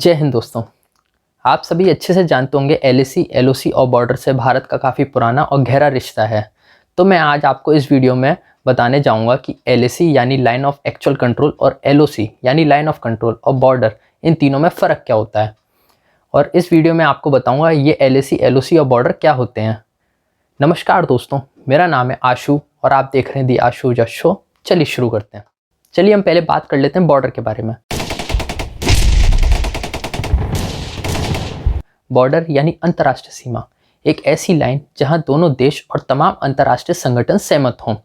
जय हिंद दोस्तों। आप सभी अच्छे से जानते होंगे एलएसी, एलओसी और बॉर्डर से भारत का काफ़ी पुराना और गहरा रिश्ता है। तो मैं आज आपको इस वीडियो में बताने जाऊंगा कि एलएसी यानी लाइन ऑफ एक्चुअल कंट्रोल और एलओसी यानी लाइन ऑफ कंट्रोल और बॉर्डर, इन तीनों में फ़र्क क्या होता है। और इस वीडियो में आपको बताऊँगा ये एलएसी, एलओसी और बॉर्डर क्या होते हैं। नमस्कार दोस्तों, मेरा नाम है आशु और आप देख रहे हैं दी आशु जश शो। चलिए शुरू करते हैं। चलिए हम पहले बात कर लेते हैं बॉर्डर के बारे में। बॉर्डर यानी अंतर्राष्ट्रीय सीमा, एक ऐसी लाइन जहां दोनों देश और तमाम अंतर्राष्ट्रीय संगठन सहमत हों।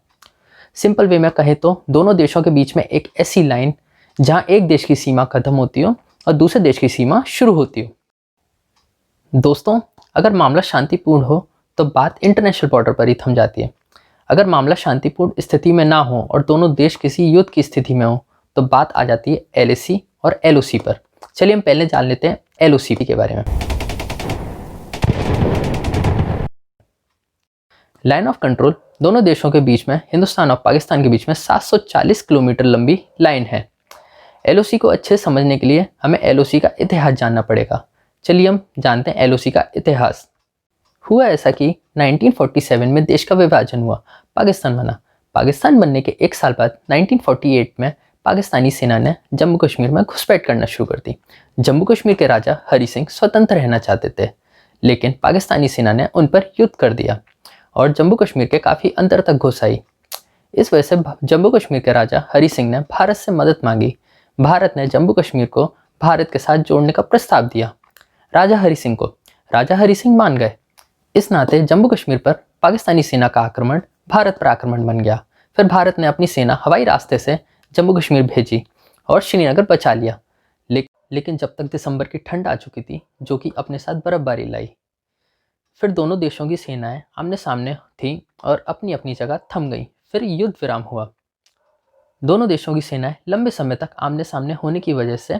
सिंपल वे में कहें तो दोनों देशों के बीच में एक ऐसी लाइन जहां एक देश की सीमा खत्म होती हो और दूसरे देश की सीमा शुरू होती हो। दोस्तों, अगर मामला शांतिपूर्ण हो तो बात इंटरनेशनल बॉर्डर पर ही थम जाती है। अगर मामला शांतिपूर्ण स्थिति में ना हो और दोनों देश किसी युद्ध की स्थिति में हो तो बात आ जाती है एलएसी और एलओसी पर। चलिए हम पहले जान लेते हैं एलओसी के बारे में। लाइन ऑफ कंट्रोल दोनों देशों के बीच में, हिंदुस्तान और पाकिस्तान के बीच में 740 किलोमीटर लंबी लाइन है। एलओसी को अच्छे से समझने के लिए हमें एलओसी का इतिहास जानना पड़ेगा। चलिए हम जानते हैं एलओसी का इतिहास। हुआ ऐसा कि 1947 में देश का विभाजन हुआ, पाकिस्तान बना। पाकिस्तान बनने के एक साल बाद 1948 में पाकिस्तानी सेना ने जम्मू कश्मीर में घुसपैठ करना शुरू कर दी। जम्मू कश्मीर के राजा हरि सिंह स्वतंत्र रहना चाहते थे, लेकिन पाकिस्तानी सेना ने उन पर युद्ध कर दिया और जम्मू कश्मीर के काफ़ी अंदर तक घुस आई। इस वजह से जम्मू कश्मीर के राजा हरि सिंह ने भारत से मदद मांगी। भारत ने जम्मू कश्मीर को भारत के साथ जोड़ने का प्रस्ताव दिया राजा हरि सिंह को। राजा हरि सिंह मान गए। इस नाते जम्मू कश्मीर पर पाकिस्तानी सेना का आक्रमण भारत पर आक्रमण बन गया। फिर भारत ने अपनी सेना हवाई रास्ते से जम्मू कश्मीर भेजी और श्रीनगर बचा लिया। लेकिन जब तक दिसंबर की ठंड आ चुकी थी, जो कि अपने साथ बर्फबारी लाई, फिर दोनों देशों की सेनाएं आमने सामने थीं और अपनी अपनी जगह थम गईं। फिर युद्ध विराम हुआ। दोनों देशों की सेनाएं लंबे समय तक आमने सामने होने की वजह से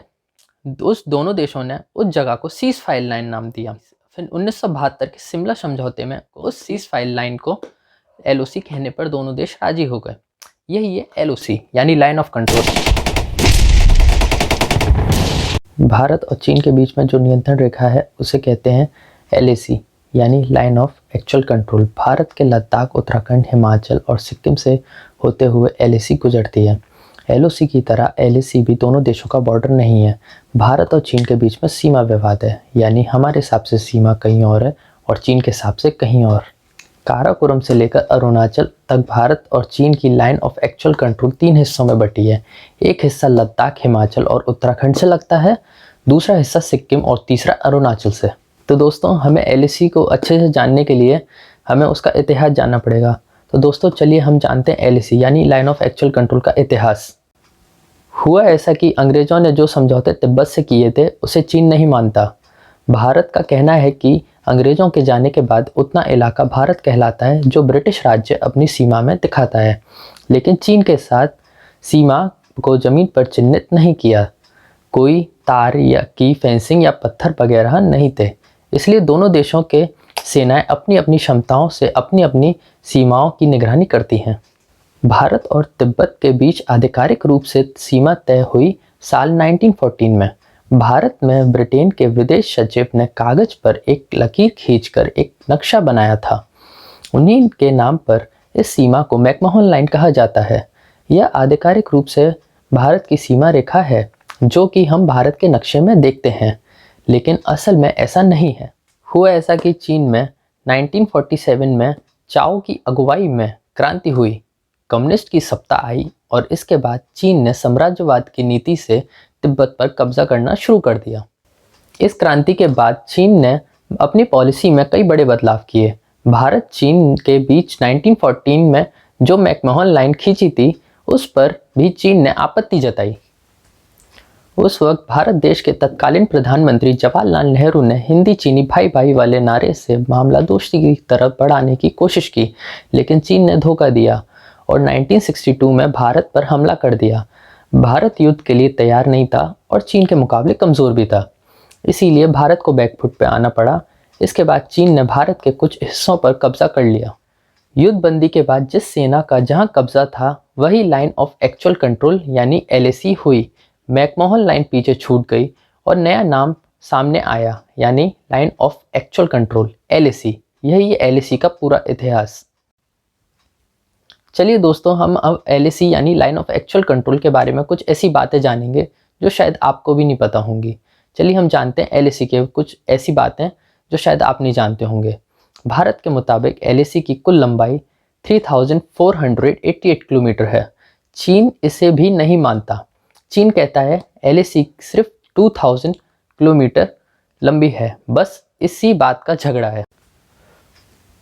उस दोनों देशों ने उस जगह को सीज फायर लाइन नाम दिया। फिर 1972 के शिमला समझौते में उस सीज फायर लाइन को एलओसी कहने पर दोनों देश राजी हो गए। यही है एलओसी यानी लाइन ऑफ कंट्रोल। भारत और चीन के बीच में जो नियंत्रण रेखा है उसे कहते हैं एलएसी यानी line of actual control. Bharat के लद्दाख, उत्तराखंड, हिमाचल और सिक्किम से होते हुए एलएसी गुजरती है। एलओसी की तरह एलएसी भी दोनों देशों का बॉर्डर नहीं है। भारत और चीन के बीच में सीमा विवाद है, यानी हमारे हिसाब से सीमा कहीं और है और चीन के हिसाब से कहीं और। काराकोरम से लेकर अरुणाचल तक भारत और चीन की लाइन ऑफ एक्चुअल कंट्रोल 3 हिस्सों में बटी है। एक हिस्सा लद्दाख, हिमाचल और उत्तराखंड से लगता है, दूसरा हिस्सा सिक्किम और तीसरा अरुणाचल से। तो दोस्तों, हमें एलएसी को अच्छे से जानने के लिए हमें उसका इतिहास जानना पड़ेगा। तो दोस्तों चलिए हम जानते हैं एलएसी यानी लाइन ऑफ एक्चुअल कंट्रोल का इतिहास। हुआ ऐसा कि अंग्रेज़ों ने जो समझौते तिब्बत से किए थे उसे चीन नहीं मानता। भारत का कहना है कि अंग्रेज़ों के जाने के बाद उतना इलाका भारत कहलाता है जो ब्रिटिश राज्य अपनी सीमा में दिखाता है, लेकिन चीन के साथ सीमा को ज़मीन पर चिह्नित नहीं किया। कोई तार या की फेंसिंग या पत्थर वगैरह नहीं थे। इसलिए दोनों देशों के सेनाएं अपनी अपनी क्षमताओं से अपनी अपनी सीमाओं की निगरानी करती हैं। भारत और तिब्बत के बीच आधिकारिक रूप से सीमा तय हुई साल 1914 में। भारत में ब्रिटेन के विदेश सचिव ने कागज पर एक लकीर खींचकर एक नक्शा बनाया था। उन्हीं के नाम पर इस सीमा को मैकमोहन लाइन कहा जाता है। यह आधिकारिक रूप से भारत की सीमा रेखा है, जो कि हम भारत के नक्शे में देखते हैं, लेकिन असल में ऐसा नहीं है। हुआ ऐसा कि चीन में 1947 में चाओ की अगुवाई में क्रांति हुई, कम्युनिस्ट की सत्ता आई और इसके बाद चीन ने साम्राज्यवाद की नीति से तिब्बत पर कब्जा करना शुरू कर दिया। इस क्रांति के बाद चीन ने अपनी पॉलिसी में कई बड़े बदलाव किए। भारत चीन के बीच 1914 में जो मैकमोहन लाइन खींची थी उस पर भी चीन ने आपत्ति जताई। उस वक्त भारत देश के तत्कालीन प्रधानमंत्री जवाहरलाल नेहरू ने हिंदी चीनी भाई भाई वाले नारे से मामला दोस्ती की तरफ बढ़ाने की कोशिश की, लेकिन चीन ने धोखा दिया और 1962 में भारत पर हमला कर दिया। भारत युद्ध के लिए तैयार नहीं था और चीन के मुकाबले कमज़ोर भी था, इसीलिए भारत को बैकफुट पे आना पड़ा। इसके बाद चीन ने भारत के कुछ हिस्सों पर कब्जा कर लिया। युद्ध बंदी के बाद जिस सेना का जहां कब्जा था वही लाइन ऑफ एक्चुअल कंट्रोल यानी एलएसी हुई। मैकमोहन लाइन पीछे छूट गई और नया नाम सामने आया, यानी line of actual control, LAC। यही है LAC का पूरा इतिहास। चलिए दोस्तों, हम अब LAC यानी लाइन ऑफ एक्चुअल कंट्रोल के बारे में कुछ ऐसी बातें जानेंगे जो शायद आपको भी नहीं पता होंगी। चलिए हम जानते हैं LAC के कुछ ऐसी बातें जो शायद आप नहीं जानते होंगे। भारत के मुताबिक LAC की कुल लंबाई 3488 किलोमीटर है। चीन इसे भी नहीं मानता। चीन कहता है LAC सिर्फ 2000 किलोमीटर लंबी है। बस इसी बात का झगड़ा है।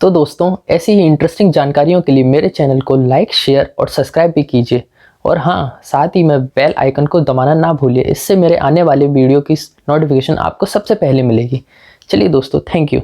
तो दोस्तों, ऐसी ही इंटरेस्टिंग जानकारियों के लिए मेरे चैनल को लाइक, शेयर और सब्सक्राइब भी कीजिए। और हाँ, साथ ही में बेल आइकन को दबाना ना भूलिए। इससे मेरे आने वाले वीडियो की नोटिफिकेशन आपको सबसे पहले मिलेगी। चलिए दोस्तों, थैंक यू।